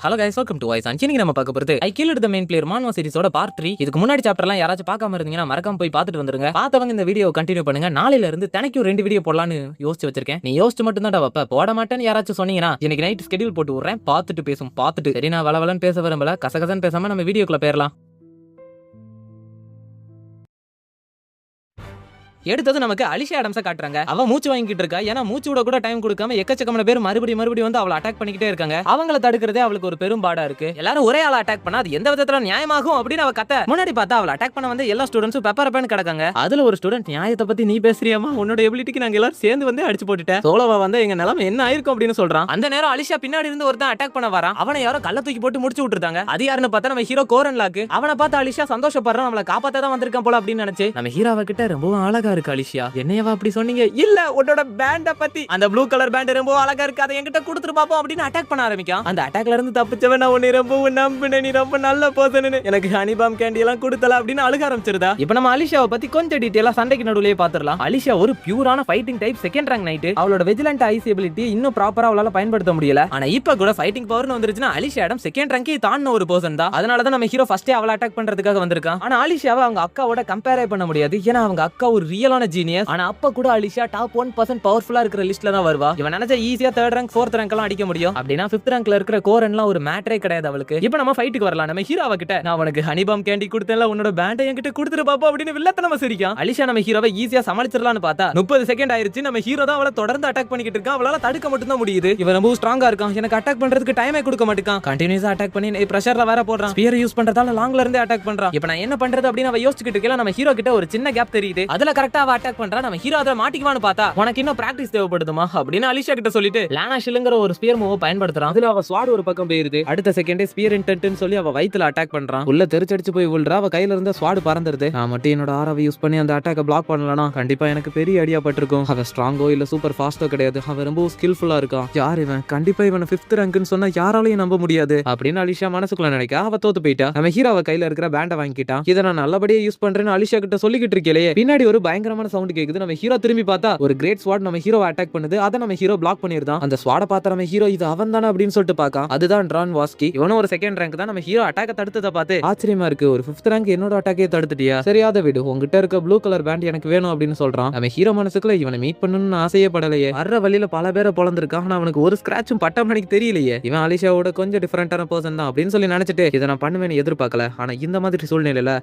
Hello guys, welcome to Voice. இன்னைக்கு நம்ம பார்க்க போறது I guilt the main player manhwa சீரிஸோட பார்ட் 3. இதுக்கு முன்னாடி சாப்டர்லாம் யாராச்சும் பார்க்காம இருந்தீங்கன்னா மறக்காம போய் பார்த்துட்டு வந்துருங்க. பார்த்தவங்க இந்த வீடியோ கண்டினியூ பண்ணுங்க. நாளையில இருந்து தினைக்கும் 2 வீடியோ போடலாம்னு யோசிச்சு வச்சிருக்கேன். நீ யோசிச்சு மட்டும் தான் வைப்ப, போட மாட்டேன்னு யாராச்சும் சொன்னீங்கன்னா இன்னைக்கு நைட் ஸ்கெடியூல் போட்டு விடுறேன். பார்த்துட்டு சரி, நான் வளவலன்னு பேச விரும்பல, கசகசன்னு பேசாம நம்ம வீடியோக்குள்ள போயிடலாம். எடுத்தது நமக்கு அலிஷா ஆடம்ஸை காட்டுறாங்க. அவ மூச்சு வாங்கிட்டு இருக்கா. ஏன்னா மூச்சு விட கூட டைம் கொடுக்காம எக்கச்சக்கமான பேர் மறுபடியும் வந்து அவளை அட்டாக் பண்ணிக்கிட்டே இருக்காங்க. அவங்கள தடுக்கிறதே அவளுக்கு ஒரு பெரும் பாடா இருக்கு. எல்லாரும் ஒரே ஆளை அட்டாக் பண்ணா அது எந்த விதத்துல நியாயமாகும் அப்படின்னு அவ கத்த. முன்னாடி பார்த்தா அவளை அட்டாக் பண்ண வந்து எல்லா ஸ்டூடெண்ட்ஸும் பெப்பரப்பேன்னு கிடக்காங்க. அதுல ஒரு ஸ்டூடெண்ட், நியாயத்தை பத்தி நீ பேசுறியாமா? உன்னோட எபிலிட்டிக்கு நாங்க எல்லாரும் சேர்ந்து வந்து அடிச்சு போட்டுட்டேன். சோலோவா வந்து எங்க நிலைமை என்ன ஆயிருக்கும் அப்படின்னு சொல்றான். அந்த நேரம் அலிஷா பின்னாடி இருந்து ஒருத்தன் அட்டாக் பண்ண வரான். அவனை யாரோ கல்ல தூக்கி போட்டு முடிச்சு விட்டுருந்தாங்க. அது யாருன்னு பார்த்தா நம்ம ஹீரோ கோரன் லாக்கு. அவனை பார்த்து அலிஷா சந்தோஷப்படுறான். அவளை காப்பாத்த தான் வந்திருக்கான் போல அப்படின்னு நினைச்சு நம்ம ஹீரோவ கிட்ட ரொம்பவும் அழகா இருக்கு அலிஷா, என்னையவா அப்படி சொன்னீங்க? இல்ல, உன்னோட பேண்ட பத்தி. அந்த ப்ளூ கலர் பேண்ட் ரொம்ப அழகா இருக்கு, அதை என்கிட்ட கொடுத்துட்டு பாப்போம் அப்படின்னு அட்டாக் பண்ண ஆரம்பிக்கான். அந்த அட்டாக்ல இருந்து தப்பிச்சவன் நான் உன்னை ரொம்ப நம்பினேன், நீ ரொம்ப நல்ல பர்சன், எனக்கு ஹனிபாம் கேண்டி எல்லாம் கொடுத்தல அப்படின்னு அழுக ஆரம்பிச்சிருதா. இப்போ நம்ம அலிஷாவை பத்தி கொஞ்சம் டீடைலா சண்டைக்கு நடுவுலயே பாத்துறலாம். அலிஷா ஒரு பியூரான fighting type, second rank knight. அவளோட விஜிலன்ட் ஐஸ் எபிலிட்டி இன்னும் ப்ராப்பரா அவளால பயன்படுத்த முடியல. ஆனா இப்ப கூட ஃபைட்டிங் பவர்னு வந்துருச்சுன்னா அலிஷா ஆடம் செகண்ட் ரேங்கே தாண்டின ஒரு பர்சன் தான். அதனால தான் நம்ம ஹீரோ ஃபர்ஸ்டே அவளை அட்டாக் பண்றதுக்காக வந்திருக்கான். ஆனா அலிஷாவை அவங்க அக்காவோட கம்பேரே பண்ண முடியாது. ஏன்னா அவங்க அக்கா ஒரு ரியலான ஜீனியஸ். ஆனா அப்ப கூட அலிஷா டாப் 1% பவர்ஃபுல்லா இருக்கிற லிஸ்ட்ல தான் வருவா. இவன் நினைச்சா ஈஸியா 3rd ரேங்க் 4th ரேங்க் எல்லாம் அடிக்க முடியும். அப்படினா 5th ரேங்க்ல இருக்கிற கோரன்லாம் ஒரு மேட்டரே கிடையாது அவளுக்கு. இப்போ நம்ம ஃபைட்டுக்கு வரலாம். நம்ம ஹீரோவ கிட்ட நான் உனக்கு ஹனிபாம் கேண்டி கொடுத்தேன்ல, உன்னோட பேண்டை என்கிட்ட கொடுத்துரு பாப்பா அப்படின்னு வில்லத்தனமா சிரிக்கான். அலிஷா நம்ம ஹீரோவை ஈஸியா சமாளிச்சிரலாம்னு பார்த்தா 30 செகண்ட் ஆயிருச்சு. நம்ம ஹீரோ தான் அவளை தொடர்ந்து அட்டாக் பண்ணிக்கிட்டு இருக்கான். அவளால தடுக்க மட்டும் தான் முடியுது. இவன் ரொம்ப ஸ்ட்ராங்கா இருக்கான். எனக்கு அட்டாக் பண்றதுக்கு டைமே கொடுக்க மாட்டேங்கான். கண்டினியூஸா அட்டாக் பண்ணி பிரஷர்ல வேற போடுறான். ஸ்பியர் யூஸ் பண்றதால லாங்ல இருந்தே அட்டாக் பண்றான். இப்போ நான் என்ன பண்றது அப்படின்னு அவ யோசிச்சுக்கிட்டு இருக்கல. நம்ம ஹீரோ கிட்ட ஒரு சின்ன கேப் தெரியுது. அதுல கரெக்ட்டா அவ அட்டாக் பண்றா. நம்ம ஹீரோ அத மாட்டிக்குவான்னு பார்த்தா உனக்கு இன்னும் பிராக்டிஸ் தேவைப்படுதுமா அப்படின்னு அலிஷா கிட்ட சொல்லிட்டு லானா ஷில்லுங்கிற ஒரு ஸ்பியர் மூவ் பயன்படுத்துறான். அதுல அவ ஸ்வாட் ஒரு பக்கம் போயிருது. அடுத்த செகண்டே ஸ்பியர் இன்டென்ட்னு சொல்லி அவ வயித்துல அட்டாக் பண்றான். உள்ள தெரிச்சடிச்சு போய் விழுறா. அவ கையில இருந்த ஸ்வாட் பறந்துருது. நான் மட்டும் என்னோட ஆராவை யூஸ் பண்ணி அந்த அட்டாக்க பிளாக் பண்ணலனா கண்டிப்பா எனக்கு பெரிய ஐடியா பட்டிருக்கும். அவ ஸ்ட்ராங்கோ இல்ல சூப்பர் ஃபாஸ்டோ கிடையாது. அவ ரொம்ப ஸ்கில்ஃபுல்லா இருக்கா. யார் இவன்? கண்டிப்பா இவன் 5th ரேங்க்னு சொன்னா யாராலையும் நம்ப முடியாது அப்படின்னு அலிஷா மனசுக்குள்ள நினைக்க அவ தோத்து போயிட்டா. நம்ம ஹீரோ அவ கையில இருக்கிற பேண்டை வாங்கிட்டான். இதை நான் நல்லபடியா யூஸ் பண்றேன்னு அலிஷா கிட்ட சொல்லிக்கிட்டு இருக்கே. பின்னாடி ஒரு பயங்கரமான சவுண்ட் கேக்குது. நம்ம ஹீரோ திரும்பி பார்த்தா ஒரு கிரேட் ஸ்வாட் நம்ம ஹீரோ அட்டாக் பண்ணுது. அத நம்ம ஹீரோ பிளாக் பண்ணிருந்தான். அந்த ஸ்வாட பார்த்த நம்ம ஹீரோ இது அவன் தானே அப்படின்னு சொல்லிட்டு பார்க்கான். அதுதான் ட்ரான் வாஸ்கி. இவனும் ஒரு செகண்ட் ரேங்க் தான். நம்ம ஹீரோ அட்டாக்க தடுத்ததை பார்த்து ஆச்சரியமா இருக்கு. ஒரு 5th ரேங்க் என்னோட அட்டாக்கே தடுத்துட்டியா? சரியாத விடு, உங்ககிட்ட இருக்க ப்ளூ கலர் பேண்ட் எனக்கு வேணும் அப்படின்னு சொல்றான். நம்ம ஹீரோ மனசுக்குள்ள இவனை மீட் பண்ணணும்னு ஆசையே படலையே. வர்ற வழியில பல பேரை பொழந்திருக்கான். ஆனா அவனுக்கு ஒரு ஸ்கிராச்சும் பட்டம் எனக்கு தெரியலையே. இவன் அலிஷாவோட கொஞ்சம் டிஃபரெண்டான பர்சன் தான் அப்படின்னு சொல்லி நினைச்சிட்டு இதை நான் பண்ணுவேன்னு எதிர்பார்க்கல. ஆனா இந்த மாதிரி சூழ்நிலையில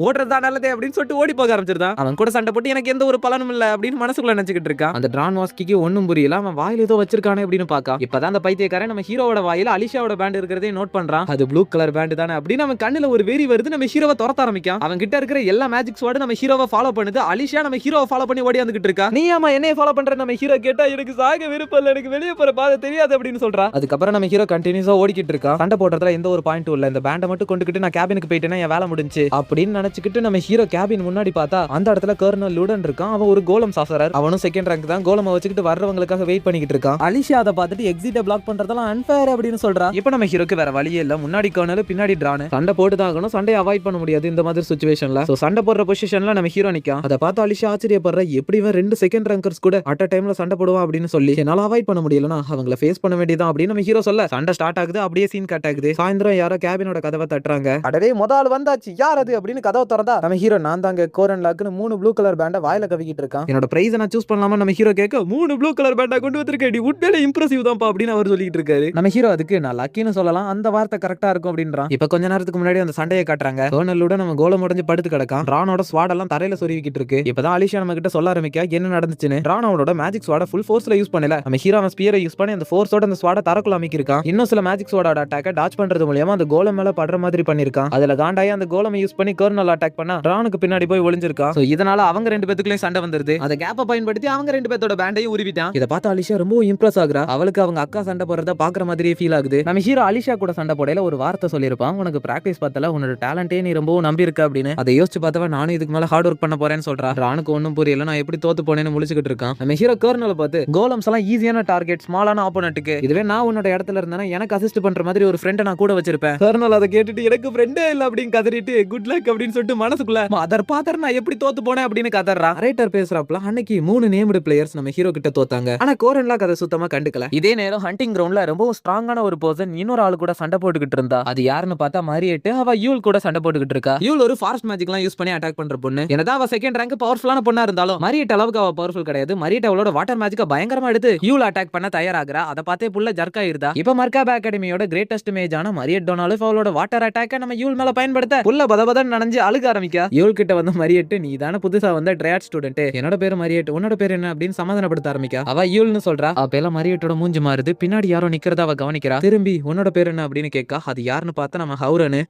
ஓடுறதா நல்லதே அப்படின்னு சொல்லிட்டு ஓடி போக ஆரம்பிச்சிருந்தான். அவன் கூட சண்டை போட்டு எனக்கு எந்த ஒரு பலனும் இல்ல அப்படின்னு மனசுக்குள்ள நினைச்சுக்கிட்டு இருக்கான். அந்த ட்ரான் வாஸ்கிக்கு ஒன்னும் புரியல. அவன் வாயில ஏதோ வச்சிருக்கானே அப்படின்னு பாக்கா. இப்பதான் அந்த பைத்தியக்காரன் நம்ம ஹீரோவோட வாயில அலிஷாவோட பேண்ட் இருக்கிறதே நோட் பண்றான். அது ப்ளூ கலர் பேண்ட் தானே அப்படின்னு அவன் கண்ணுல ஒரு வெறி வருது. நம்ம ஹீரோவை துரத்த ஆரம்பிக்கான். அவன் கிட்ட இருக்கிற எல்லா மேஜிக் ஸ்வார்டு நம்ம ஹீரோவை ஃபாலோ பண்ணுது. அலிஷா நம்ம ஹீரோவை ஃபாலோ பண்ணி ஓடி வந்துகிட்டு இருக்கா. நீ ஆமா என்னைய ஃபாலோ பண்ற? நம்ம ஹீரோ கேட்டா எனக்கு சாக விருப்பம் இல்ல, எனக்கு வெளியே போற பாதை தெரியாது அப்படின்னு சொல்றா. அதுக்கப்புறம் நம்ம ஹீரோ கண்டினியூஸா ஓடிக்கிட்டு இருக்கா. சண்டை போடுறதுல எந்த ஒரு பாயிண்ட்டும் இல்ல. இந்த பேண்டை மட்டும் கொண்டுகிட்டு நான் கேபினுக்கு போயிட்டேன்னா என் வேலை முடிஞ்சு அப்படின்னு நினைச்சுக்கிட்டு நம்ம ஹீரோ கேபின் முன்னாடி பார்த்தா அந்த இடத்துல கர்னல் லுடன் இருக்கான். அவன் ஒரு கோலம் சாசரர். அவனும் செகண்ட் ரேங்க் தான். கோலமை வச்சுக்கிட்டு வர்றவங்களுக்காக வெயிட் பண்ணிக்கிட்டு இருக்கான். அலிஷா அதை பார்த்துட்டு எக்ஸிட்டை பிளாக் பண்றதெல்லாம் அன்ஃபேர் அப்படின்னு சொல்றா. இப்போ நம்ம ஹீரோக்கு வேற வழியே இல்ல. முன்னாடி கர்னல் பின்னாடி ட்ரான். சண்டை போட்டு தான் ஆகணும். சண்டையை அவாய்ட் பண்ண முடியாது இந்த மாதிரி சிச்சுவேஷன்ல. சோ சண்டை போடுற பொசிஷன்ல நம்ம ஹீரோ நிக்கான். அதை பார்த்து அலிஷா ஆச்சரியப்படுற. எப்படி இவன் 2 செகண்ட் ரேங்கர்ஸ் கூட அட் அ டைம்ல சண்டை போடுவான் அப்படின்னு சொல்லி என்னால அவாய்ட் பண்ண முடியலனா அவங்கள ஃபேஸ் பண்ண வேண்டியதான் அப்படின்னு நம்ம ஹீரோ சொல்ல சண்டை ஸ்டார்ட் ஆகுது. அப்படியே சீன் கட் ஆகுது. சாயந்தரம் யாரோ கேபினோட கதவை தட்டுறாங்க. அடவே முதல் வந்தாச்சு, யார் அது அப்படின்னு கதவை திறந்தா நம்ம ஹீரோ நான் தாங்க கோரன் லாக்னு 3 ப்ளூ கலர் பேண்டை வாயில கவிக்கிட்டு இருக்கான். என்னோட பிரைஸ் நான் சூஸ் பண்ணலாமா நம்ம ஹீரோ கேட்க 3 ப்ளூ கலர் பேண்டா கொண்டு வந்திருக்கேன், உண்மையிலே இம்ப்ரெசிவ் தான்ப்பா அப்படின்னு அவர் சொல்லிட்டு இருக்காரு. நம்ம ஹீரோ அதுக்கு நான் லக்கின்னு சொல்லலாம், அந்த வார்த்தை கரெக்டா இருக்கும் அப்படின்றான். இப்ப கொஞ்ச நேரத்துக்கு முன்னாடி அந்த சண்டையை காட்டுறாங்க. கோர்னலோட நம்ம கோலம் உடைஞ்சு படுத்து கிடக்கான். ரானோட ஸ்வாட் எல்லாம் தரையில சொருவிக்கிட்டு இருக்கு. இப்பதான் அலிஷா நம்ம கிட்ட சொல்ல ஆரம்பிக்கா என்ன நடந்துச்சுன்னு. ரானோட மேஜிக் ஸ்வாட ஃபுல் ஃபோர்ஸ்ல யூஸ் பண்ணல. நம்ம ஹீரோ அவன் ஸ்பியரை யூஸ் பண்ணி அந்த ஃபோர்ஸோட அந்த ஸ்வாட தரக்குள்ள அமைக்கிருக்கான். இன்னும் சில மேஜிக் ஸ்வாடோட அட்டாக்க டாச் பண்றது மூலமா அந்த கோலம் மேல படுற மாதிரி பண்ணிருக்கான். அதுல காண்டாயி அந்த கோலம் யூஸ் பண்ணி கோர்னல் அட்டாக் பண்ணா ரானுக்கு பின்னாடி போய் ஒளிஞ்சிருக்கான். இதனால அவங்க 2 பேத்துக்குள்ளேயும் சண்டை வந்துருது. அந்த கேப்பை பயன்படுத்தி அவங்க 2 பேத்தோட பேண்டையும் உருவிட்டான். இதை பார்த்து அலிஷா ரொம்ப இம்ப்ரெஸ் ஆகுறா. அவளுக்கு அவங்க அக்கா சண்டை போடுறத பாக்குற மாதிரியே ஃபீல் ஆகுது. நம்ம ஹீரோ அலிஷா கூட சண்டை போடையில ஒரு வார்த்தை சொல்லியிருப்பான். உனக்கு பிராக்டிஸ் பார்த்தல உன்னோட டேலண்டே நீ ரொம்பவும் நம்பி இருக்க அப்படின்னு. அதை யோசிச்சு பார்த்தவ நானும் இதுக்கு மேல ஹார்ட் ஒர்க் பண்ண போறேன்னு சொல்றா. ரானுக்கு ஒன்னும் புரியல. நான் எப்படி தோத்து போனேன்னு முழிச்சுக்கிட்டு இருக்கான். நம்ம ஹீரோ கர்னலை பார்த்து கோலம்ஸ் எல்லாம் ஈஸியான டார்கெட், ஸ்மாலான ஆப்போனன்ட்டுக்கு. இதுவே நான் உன்னோட இடத்துல இருந்தேன்னா எனக்கு அசிஸ்ட் பண்ற மாதிரி ஒரு ஃப்ரெண்டை நான் கூட வச்சிருப்பேன். கர்னல் அதை கேட்டுட்டு எனக்கு ஃப்ரெண்டே இல்ல அப்படின்னு கதறிட்டு குட் லக் அப்படின்னு அப்படின்னு சொல்லிட்டு மனசுக்குள்ள மதர் பாத்தர் நான் எப்படி தோத்து போனேன் அப்படின்னு கதறா. நரேட்டர் பேசுறாப்ல அன்னைக்கு 3 நேம்டு பிளேயர்ஸ் நம்ம ஹீரோ கிட்ட தோத்தாங்க. ஆனா கோரன்லாம் கதை சுத்தமா கண்டுக்கல. இதே நேரம் ஹண்டிங் கிரவுண்ட்ல ரொம்ப ஸ்ட்ராங்கான ஒரு பர்சன் இன்னொரு ஆளு கூட சண்டை போட்டுக்கிட்டு இருந்தா. அது யாருன்னு பார்த்தா மாரியேட். அவ யூல் கூட சண்டை போட்டுக்கிட்டு இருக்கா. யூல் ஒரு ஃபாரஸ்ட் மேஜிக்லாம் யூஸ் பண்ணி அட்டாக் பண்ற பொண்ணு. என்னதான் அவ செகண்ட் ரேங்க் பவர்ஃபுல்லான பொண்ணா இருந்தாலும் மாரியேட் அளவுக்கு அவ பவர்ஃபுல் கிடையாது. மாரியேட் அவளோட வாட்டர் மேஜிக்க பயங்கரமா எடுத்து யூல் அட்டாக் பண்ண தயாராகிறா. அத பார்த்தே புள்ள ஜர்க் ஆயிருதா. இப்ப மர்காபா அகாடமியோட கிரேட்டஸ்ட் மேஜான மாரியேட் டொனால்ட் அவளோட வாட்டர் அட்டாக்க நம்ம யூல் மேல பயன்படுத்த புள்ள பதபதன்னு நனைஞ்சு அழுக ஆரம்பிக்கா. யூல் கிட்ட வந்து மாரியேட் நீ தான புதுசா வந்த ட்ரையாட் ஸ்டூடெண்ட், என்னோட பேரு மாரியேட், உன்னோட பேர் என்ன அப்படின்னு சமாதானப்படுத்த ஆரம்பிக்கா. அவ யூல்னு சொல்றா. அப்ப மாரியேட்டோட மூஞ்சி மாறுது. பின்னாடி யாரோ நிக்கிறத அவ கவனிக்கிறா. திரும்பி உன்னோட பேர் என்ன அப்படின்னு கேட்கா. அது யாருன்னு பார்த்தா நம்ம ஹவுரனு.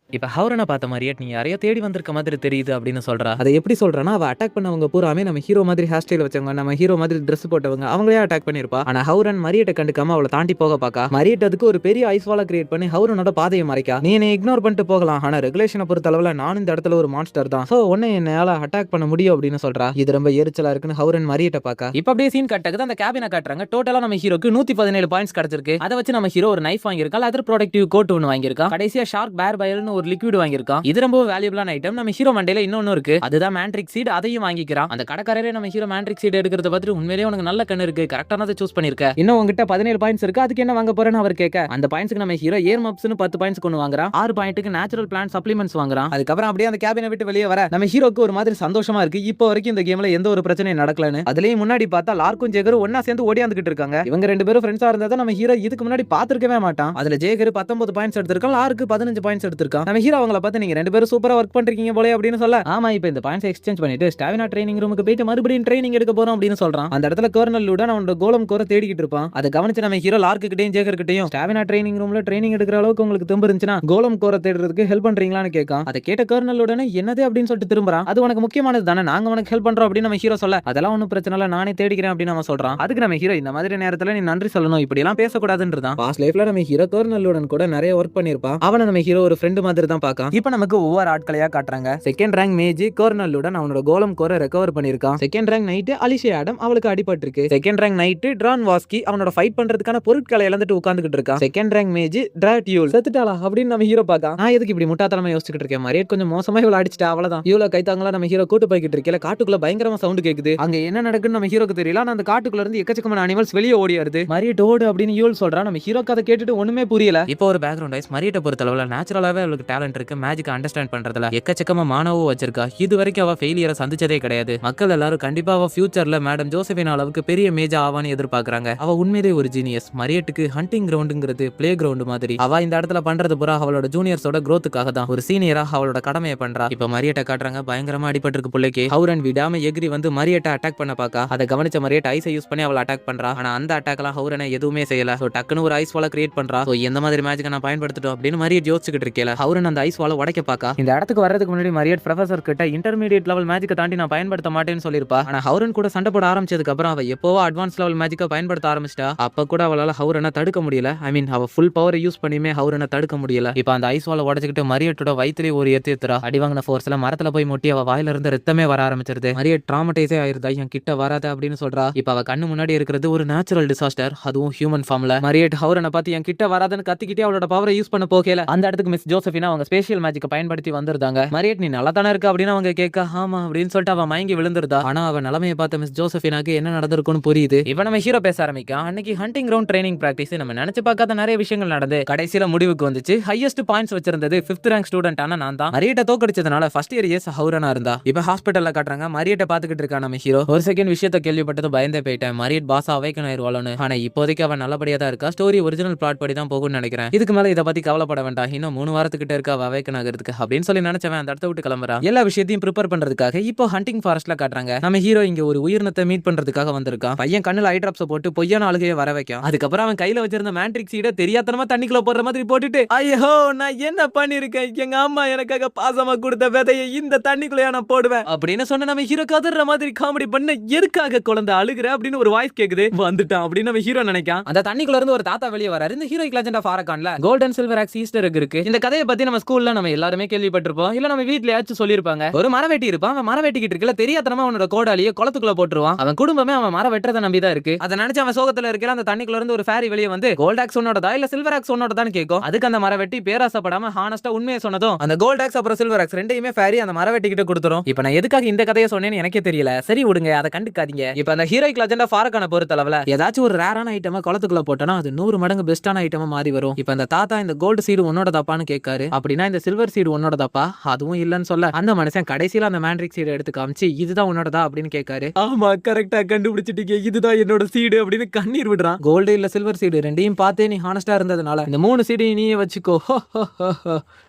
இப்ப ஹவுரனை பார்த்த மாரியேட் நீ யாரையோ தேடி வந்திருக்க மாதிரி தெரியுது அப்படின்னு சொல்றா. அதை எப்படி சொல்றானா, அவ அட்டாக் பண்ணவங்க பூராமே நம்ம ஹீரோ மாதிரி ஹேர் ஸ்டைல் வச்சவங்க, நம்ம ஹீரோ மாதிரி ட்ரெஸ் போட்டவங்க, அவங்களே அட்டாக் பண்ணிருப்பா. ஆனா ஹவுரன் மரியேட்டை கண்டுக்காம அவளை தாண்டி போக பாக்கா. மரியேட் அதுக்கு ஒரு பெரிய ஐஸ் வாலை கிரியேட் பண்ணி ஹவுரனோட பாதையை மறைக்கா. நீ என்னை இக்னோர் பண்ணிட்டு போகலாம், ஆனா ரெகுலேஷனை பொறுத்த அளவுல நானும் இந்த இடத்துல ஒரு மான்ஸ்டர் தான், சோ உன்னை என்னால அட்டாக் பண்ண முடியும் அப்படின்னு சொல்றா. இது ரொம்ப எரிச்சலா இருக்குன்னு ஹவுரன் மரியேட்டை பாக்கா. இப்ப அப்படியே சீன் கட்டக்குது. அந்த கேபினை காட்டுறாங்க. டோட்டலா நம்ம ஹீரோக்கு 117 பாயிண்ட்ஸ் கிடைச்சிருக்கு. அதை வச்சு நம்ம ஹீரோ ஒரு நைஃப் வாங்கியிருக்கா. அதர் ப்ரொடக்டிவ் கோட் ஒன்று வாங்கியிருக்கா. கடைசியா ஷார்க் பேர் பயல்னு ஒரு லிக்விட் வாங்கியிருக்கா. இது ரொம்ப வேல்யூபிளான ஐட்டம். நம்ம ஹீரோ மண்டையில இன்னொன்னு இருக்கு, அதுதான் மேண்ட்ரிக் சீட். அதையும் வாங்கிக்கிறான். அந்த கடைக்காரரே நம்ம ஹீரோ மேண்ட்ரிக் சீட் எடுக்கிறத பார்த்துட்டு உண்மையிலேயே உனக்கு நல்ல கண்ணு இருக்கு, கரெக்டானதை சூஸ் பண்ணிருக்க, இன்னும் உங்ககிட்ட 17 பாயிண்ட்ஸ் இருக்கு, அதுக்கு என்ன வாங்க போறேன்னு அவர் கேட்க, அந்த பாயிண்ட்ஸ்க்கு நம்ம ஹீரோ ஏர் மப்ஸ்னு 10 பாயிண்ட்ஸ் கொண்டு வாங்குறான். 6 பாயிண்ட்க்கு நேச்சுரல் பிளான்ட் சப்ளிமெண்ட்ஸ் வாங்குறான். அதுக்கப்புறம் அப்படியே அந்த கேபினை விட்டு வெளியே வர நம்ம ஹீரோக்கு ஒரு மாதிரி சந்தோஷமா இருக்கு. இப்போ வரைக்கும் இந்த கேம்ல எந்த ஒரு பிரச்சனையும் நடக்கலன்னு. அதுலயும் முன்னாடி பார்த்தா லார்க்கும் ஜேகரும் ஒன்னா சேர்ந்து ஓடியாந்துகிட்டு இருக்காங்க. இவங்க 2 பேரும் ஃப்ரெண்ட்ஸா இருந்தா நம்ம ஹீரோ இதுக்கு முன்னாடி பாத்துருக்கவே மாட்டான். அதுல ஜேகர் 19 பாயிண்ட்ஸ் எடுத்திருக்கான், லார்க்கு 15 பாயிண்ட்ஸ் எடுத்திருக்கான். நம்ம ஹீரோ அவங்கள பார்த்து நீங்க 2 பேரும் சூப்பரா ஒர்க் பண்றீங்க போல அப்படின்னு சொல்ல, ஆமா இப்போ இந்த பாயிண்ட்ஸ் எக்ஸ்சேஞ்ச் பண்ணிட்டு ஸ்டாமினா ட்ரைனிங் ரூமுக்கு போயிட்டு மறுபடியும் ட்ரைனிங் எடுக்க போறோம் அப்படின்னு சொல்றான். அந்த இடத்துல கர்னல் லூடன் அவனோட கோலம் கோர தேடிக்கிட்டு இருப்பான். அதை கவனிச்சு நம்ம ஹீரோ லார்க்கு கிட்டையும் ஜேகர் கிட்டையும் ஸ்டாமினா ட்ரைனிங் ரூம்ல ட்ரைனிங் எடுக்கிற அளவுக்கு உங்களுக்கு தெம்பு இருந்துச்சுன்னா கோலம் கோர தேடுறதுக்கு ஹெல்ப் பண்றீங்களான்னு கேட்கான். அதை கேட்ட கர்னல் லூடன் என்னது அப்படின்னு சொல்லிட்டு திரும்புறான். அது உனக்கு முக்கியமானது தானே, நாங்க உனக்கு ஹெல்ப் பண்றோம் அப்படின்னு நம்ம ஹீரோ சொல்ல, அதெல்லாம் ஒன்னும் பிரச்சனை இல்ல, நானே தேடிக்கிறேன் அப்படின்னு நம்ம சொல்றான். அதுக்கு நம்ம ஹீரோ இந்த மாதிரி நேரத்துல நீ நன்றி சொல்லணும், இப்படி எல்லாம் பேசக்கூடாதுன்றதான். பாஸ்ட் லைஃப்ல நம்ம ஹீரோ கர்னல் லூடன் கூட நிறைய ஒர்க் பண்ணிருப்பான். அவனை நம்ம ஹீரோ ஒரு ஃப்ரெண்ட் மாதிரி தான் பார்க்கான். இப்போ நமக்கு ஒவ்வொரு ஆட்களையா காட்டுறாங்க. செகண்ட் ரேங்க் மேஜி கர்னலுடன் அவனோட கோலம் கோர ரெக்கவர் பண்ணிருக்கான். Second rank night Alicia Adam அவளுக்கு அடிபட்டிருக்கு. செகண்ட் ரேங்க் நைட் ட்ரான் வாஸ்கி அவனோட ஃபைட் பண்றதுக்கான பொருட்களை இழந்துட்டு உட்கார்ந்துகிட்டு இருக்கான். செகண்ட் ரேங்க் மேஜி டிராட் யூல் செத்துட்டாளா அப்படின்னு நம்ம ஹீரோ பார்க்க, நான் எதுக்கு இப்படி முட்டாத்தனமா யோசிச்சுட்டு இருக்கேன், மரியட் கொஞ்சம் மோசமா இவள அடிச்சிட்டா அவ்வளவுதான். யூல கைத்தாங்களா நம்ம ஹீரோ கூட்டு போய்கிட்டு இருக்கல, காட்டுக்குள்ள பயங்கரமா சவுண்ட் கேக்குது. அங்க என்ன நடக்குன்னு நம்ம ஹீரோக்கு தெரியல. அந்த காட்டுக்குள்ள இருந்து எக்கச்சக்கமான அனிமல்ஸ் வெளியே ஓடியாருது. மரியட் ஓடு அப்படின்னு யூல் சொல்றா. நம்ம ஹீரோக்கு அதை கேட்டுட்டு ஒண்ணுமே புரியல. இப்போ ஒரு பேக்ரவுண்ட் வைஸ் மரியட்டை பொறுத்தளவுல நேச்சுரலாவே அவளுக்கு டேலண்ட் இருக்கு, மேஜிக் அண்டர்ஸ்டாண்ட் பண்றதுல எக்கச்சக்கமா மானவும் வச்சிருக்கா. இது வரைக்கும் அவ ஃபெயிலியரை சந்திச்சதே கிடையாது. மக்கள் எல்லாரும் கண்டிப்பா அவ ஃபியூச்சர்ல மேடம் ஜோசபின் அளவுக்கு பெரிய மேஜா ஆவான்னு எதிர்பார்க்கறாங்க. அவ உண்மையிலே ஒரு ஜீனியஸ். மரியட்டுக்கு ஹண்டிங் கிரவுண்டுங்கிறது பிளே கிரவுண்ட் மாதிரி. அவ இந்த இடத்துல பண்றது பூரா அவளோட ஜூனியர்ஸோட growthக்காக தான். ஒரு சீனியரா அவளோட கடமையை பண்றா. இப்ப மரியட்டை காட்டுறாங்க. பயங்கரமா அடிபட்டிருக்கு புள்ளைக்கு. ஹவுரன் விடாம எகிரி வந்து மரியட்டை அட்டாக் பண்ண பாக்கா. அதை கவனிச்ச மரியட் ஐஸை யூஸ் பண்ணி அவளை அட்டாக் பண்றா. ஆனா அந்த அட்டாக்லாம் ஹவுரனை எதுவுமே செய்யல. சோ டக்குன்னு ஒரு ஐஸ் வாலை கிரியேட் பண்றா. சோ எந்த மாதிரி மேஜிக் நான் பயன்படுத்திட்டோம் அப்படின்னு மரியட் யோசிச்சுக்கிட்டு இருக்கேன். ஹவுரன் அந்த ஐஸ் வாலை உடைக்க பாக்கா. இந்த இடத்துக்கு வரதுக்கு முன்னாடி மரியட் ப்ரொஃபசர் கிட்ட இன்டர்மீடியட் லெவல் மேஜிக்கை தாண்டி நான் பயன்படுத்த மாட்டேன்னு சொல்லிருப்பா. ஆனா ஹவுரன் கூட சண்டை போட ஆரம்பிச்சதுக்கு அப்புறம் அவ எப்போவோ அட்வான்ஸ் லெவல் மேஜிக்கை பயன்படுத்த ஆரம்பிச்சிட்டா. அப்ப கூட அவளால ஹவுரனை தடுக்க முடியல. ஐ மீன் அவ ஃபுல் பவரை யூஸ் பண்ணியுமே ஹவுரனை தடுக்க முடியல. இப்ப அந்த ஐஸ் வாலை உடைச்சிட்டு மரியட்டோட வயிற்றுல ஒரு ஏத்துறா. அடிவாங்கின ஃபோர்ஸ்ல மரத்துல போய் முட்டி அவ வாயில இருந்து ரத்தமே வர ஆரம்பிச்சிருது. மரியட் டிராமடைஸே ஆயிருந்தா. என் கிட்ட வராத அப்படின்னு சொல்றா. இப்ப அவ கண்ணு முன்னாடி இருக்கிறது ஒரு நேச்சுரல் டிசாஸ்டர், அதுவும் ஹியூமன் ஃபார்ம்ல. மரியட் ஹவுரனை பார்த்து என் கிட்ட வராதன்னு கத்திக்கிட்டே அவளோட பவரை யூஸ் பண்ண போகல. அந்த இடத்துக்கு மிஸ் ஜோசபினா அவங்க ஸ்பெஷல் மேஜிக்கை பயன்படுத்தி வந்திருந்தாங்க. மரியட் நீ நல்லா தானே இருக்க அப்படின்னு அவங்க கேட்க, ஆமா அப்படின்னு சொல்லிட்டு அவன் மயங்கி விழுந்துருதா. ஆனா அவன் நிலைமையை பார்த்த மிஸ் ஜோசபினாக்கு என்ன நடந்திருக்குன்னு புரியுது. இவன் நம்ம ஹீரோ பேச ஆரம்பிக்கான். அன்னைக்கு ஹண்டிங் கிரவுண்ட் ட்ரைனிங் பிராக்டிஸ் நம்ம நினைச்சு பார்க்காத நிறைய விஷயங்கள் நடந்து கடைசியில முடிவுக்கு வந்துச்சு. ஹையஸ்ட் பாயிண்ட்ஸ் வச்சிருந்தது 5th ரேங்க் ஸ்டூடெண்ட் ஆன நான் தான். மரியட்டை தோக்கடிச்சதுனால ஃபர்ஸ்ட் இயர் எஸ் ஹவுரனா இருந்தா. இப்ப ஹாஸ்பிட்டல்ல காட்டுறாங்க. மரியட்டை பாத்துக்கிட்டு இருக்கான் நம்ம ஹீரோ. ஒரு செகண்ட் விஷயத்தை கேள்விப்பட்டது பயந்தே போயிட்டேன். Marriott pass awaken ஆயிருவாளோன்னு. ஆனா இப்போதைக்கு அவன் நல்லபடியா தான் இருக்கா. ஸ்டோரி ஒரிஜினல் பிளாட் படி தான் போகும்னு நினைக்கிறேன். இதுக்கு மேல இதை பத்தி கவலைப்பட வேண்டாம், இன்னும் 3 வாரத்துக்கிட்ட இருக்கா அவைக்கன் ஆகிறதுக்கு அப்படின்னு சொல்லி நினைச்சவன் அந்த இடத்த விட்டு கிளம்புறான். எல்லா விஷயத்தையும் ப்ரிப்பேர் பண்றதுக்காக இப்போ ஹண்டிங் ஃபாரஸ்ட்ல காட்டுறாங்க. நம்ம ஹீரோ இங்க ஒரு உயிரினத்தை மீட் பண்றதுக்காக வந்திருக்கான். பையன் கண்ணுல ஐ டிராப்ஸ் போட்டு பொய்யான அழுகையை வர வைக்கும். அதுக்கப்புறம் அவன் கையில வச்சிருந்த மேட்ரிக் சீட தெரியாதனமா தண்ணிக்குள்ள போடுற மாதிரி போட்டுட்டு, ஐயோ நான் என்ன பண்ணிருக்கேன், எங்க அம்மா எனக்காக பாசமா கொடுத்த விதையை இந்த தண்ணிக்குள்ளே நான் போடுவேன் அப்படின்னு சொன்ன நம்ம ஹீரோ கதற மாதிரி காமெடி பண்ண, எதுக்காக குழந்தை அழுகுற அப்படின்னு ஒரு வாய்ஸ் கேக்குது. வந்துட்டான் அப்படின்னு நம்ம ஹீரோ நினைக்கான். அந்த தண்ணிக்குள்ள இருந்து ஒரு தாத்தா வெளியே வராரு. இந்த ஹீரோயிக் லெஜெண்ட் ஆஃப் ஆரகான்ல golden silver axe Easter egg இருக்கு. இந்த கதையை பத்தி பத்தி நம்ம ஸ்கூல்ல நம்ம எல்லாருமே கேள்விப்பட்டிருப்போம், இல்ல நம்ம வீட்லயாச்சும் சொல்லிருப்பாங்க. ஒரு மரம் வெட்டி இருப்பான், அவன் மரம் வெட்டிக்கிட்டு இருக்கல தெரியாதனமா அவனோட கோடாலியை குளத்துக்குள்ள போட்டுருவான். அவன் குடும்பமே அவன் மரம் வெட்டுறதை நம்பிதான் இருக்கு. அதை நினைச்சு அவன் சோகத்துல இருக்கல அந்த தண்ணிக்குள்ள இருந்து ஒரு ஃபேரி வெளியே வந்து கோல்ட் ஆக்ஸ் உன்னோடதா இல்ல சில்வர் ஆக்ஸ் உன்னோடதான்னு கேட்கும். அதுக்கு அந்த மரம் வெட்டி பேராசப்படாம ஹானஸ்டா உண்மையை சொன்னதும் அந்த கோல்ட் ஆக்ஸ் அப்புறம் சில்வர் ஆக்ஸ் ரெண்டையுமே ஃபேரி அந்த மரம் வெட்டிக்கிட்ட கொடுத்துரும். இப்ப நான் எதுக்காக இந்த கதையை சொன்னேன்னு எனக்கே தெரியல. சரி விடுங்க, அதை கண்டுக்காதீங்க. இப்ப அந்த ஹீரோயிக் லெஜெண்டா ஃபாரக்கான பொறுத்தளவுல ஏதாச்சும் ஒரு ரேரான ஐட்டமா குளத்துக்குள்ள போட்டோம்னா அது 100 மடங்கு பெஸ்டான ஐட்டமா மாறி வரும். இப்ப அந்த தாத்தா இந்த கோல்டு சீடு உன்னோட தப்பான்னு கேட்காரு. அப்படின்னா இந்த சில்வர் சீடு உன்னோட தப்பா? அதுவும் இல்லன்னு சொல்ல அந்த மனுஷன் கடைசியில அந்த மேண்ட்ரிக் சீடு எடுத்து காமிச்சு இதுதான் உன்னோடதா அப்படின்னு கேட்காரு. ஆமா கரெக்டா கண்டுபிடிச்சிட்டீங்க, இதுதான் என்னோட சீடு அப்படின்னு கண்ணீர் விடுறான். கோல்டு இல்ல சில்வர் சீடு ரெண்டையும் பார்த்தே நீ ஹானஸ்டா இருந்ததுனால இந்த 3 சீடையும் நீயே வச்சுக்கோ,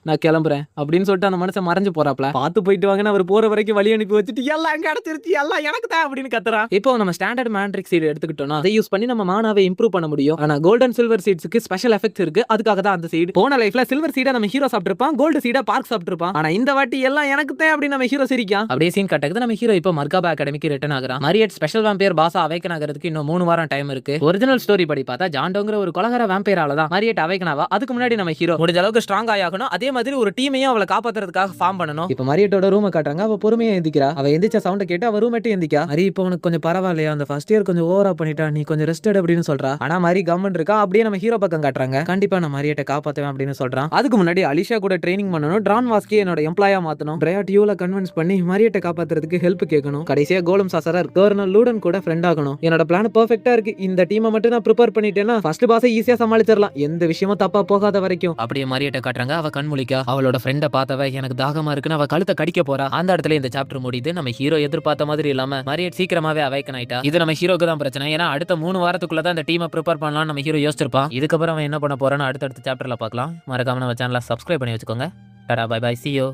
நான் கிளம்புறேன் அப்படின்னு சொல்லிட்டு அந்த மனுஷன் மறைஞ்சு போறாப்ல. பார்த்து போயிட்டு வாங்கன்னு அவர் போற வரைக்கும் வழி அனுப்பி வச்சுட்டு எல்லாம் கிடைச்சிருச்சு, எல்லாம் எனக்கு தான் அப்படின்னு கத்துறான். இப்போ நம்ம ஸ்டாண்டர்ட் மேண்ட்ரிக் சீடு எடுத்துக்கிட்டோம்னா அதை யூஸ் பண்ணி நம்ம மானாவை இம்ப்ரூவ் பண்ண முடியும். ஆனா கோல்டன் சில்வர் சீட்ஸ்க்கு ஸ்பெஷல் எஃபெக்ட்ஸ் இருக்கு. அதுக்காக தான் அந்த சீடு போன லைஃப்ல சில்வர் சீடை நம்ம ஹீரோ சாப்பிட்டிருப்பான், கோல்டு சீடை பார்க் சாப்பிட்டிருப்பான். ஆனா இந்த வாட்டி எல்லாம் எனக்கு தான் அப்படின்னு நம்ம ஹீரோ சிரிக்கான். அப்படியே சீன் கட்டக்குது. நம்ம ஹீரோ இப்போ மர்காபா அகாடமிக்கு ரிட்டர்ன் ஆகுறான். மரியட் ஸ்பெஷல் வாம்பயர் பாஸா அவைக்கன் ஆகிறதுக்கு இன்னும் 3 வாரம் டைம் இருக்கு. ஒரிஜினல் ஸ்டோரி படி பார்த்தா ஜாண்டோங்கிற ஒரு கொலகார வாம்பயரால தான் மரியட் அவைக்கன் ஆவா. அதுக்கு முன்னாடி நம்ம ஹீரோ முடிஞ்ச அளவுக்கு ஸ்ட்ராங் ஆகணும். அதே மாதிரி ஒரு டீமையும் அவளை காப்பாத்துறதுக்காக ஃபார்ம் பண்ணணும். இப்போ மரியட்டோட ரூமை காட்டுறாங்க. அவ பொறுமையா எந்திக்கிறா. அவ எந்திச்ச சவுண்ட கேட்டு அவ ரூம் மட்டும் எந்திக்கா. மரி இப்போ உனக்கு கொஞ்சம் பரவாயில்லையா, அந்த ஃபர்ஸ்ட் இயர் கொஞ்சம் ஓவரா பண்ணிட்டா, நீ கொஞ்சம் ரெஸ்ட் எடு அப்படின்னு சொல்றா. ஆனா மரி கம்மன் இருக்கா. அப்படியே நம்ம ஹீரோ பக்கம் காட்டுறாங்க. கண்டிப்பா நான் மரியட்டை காப்பாத்துவேன் அப்படின்னு சொல்றான். அதுக்கு முன்னாடி அலிஷா கூட ட்ரைனிங் பண்ணணும், டிரான் வாஸ்கி என்னோட எம்ப்ளாயா மாத்தணும், பிரையாட் யூல கன்வின்ஸ் பண்ணி மரியட்டை காப்பாத்துறதுக்கு ஹெல்ப் கேட்கணும், கடைசியா கோலம் சாசரர் கவர்னர் லூடன் கூட ஃப்ரெண்ட் ஆகணும். என்னோட பிளான் பெர்ஃபெக்ட்டா இருக்கு. இந்த டீமை மட்டும் நான் ப்ரிப்பேர் பண்ணிட்டேன்னா ஃபர்ஸ்ட் பாஸை ஈஸியா சமாளிச்சிடலாம், எந்த விஷயமும் தப்பா போகாத வரைக்கும். அப்படியே மரியட்டை காட்டுறாங்க. அவ கண்முழிக்கா. அவளோட ஃப்ரெண்டை பார்த்தவ எனக்கு தாகமா இருக்குன்னு அவ கழுத்தை கடிக்க போறா. அந்த இடத்துல இந்த சாப்டர் முடியுது. நம்ம ஹீரோ எதிர்பார்த்த மாதிரி இல்லாம மரியட் சீக்கிரமாவே அவைக்கன் ஆயிட்டா. இது நம்ம ஹீரோக்கு தான் பிரச்சனை. ஏன்னா அடுத்த 3 வாரத்துக்குள்ள தான் இந்த டீமை ப்ரிப்பேர் பண்ணலாம் நம்ம ஹீரோ யோசிச்சிருப்பான். இதுக்கப்புறம் அவன் என்ன பண்ண போறான்னு அடுத்தடுத்த சாப்டர்ல பார்க்கலாம். மறக்காம நம்ம சேனலை சப்ஸ்கிரைப் பண்ணி வச்சுக்கோங்க. Ta ta bye bye, see you.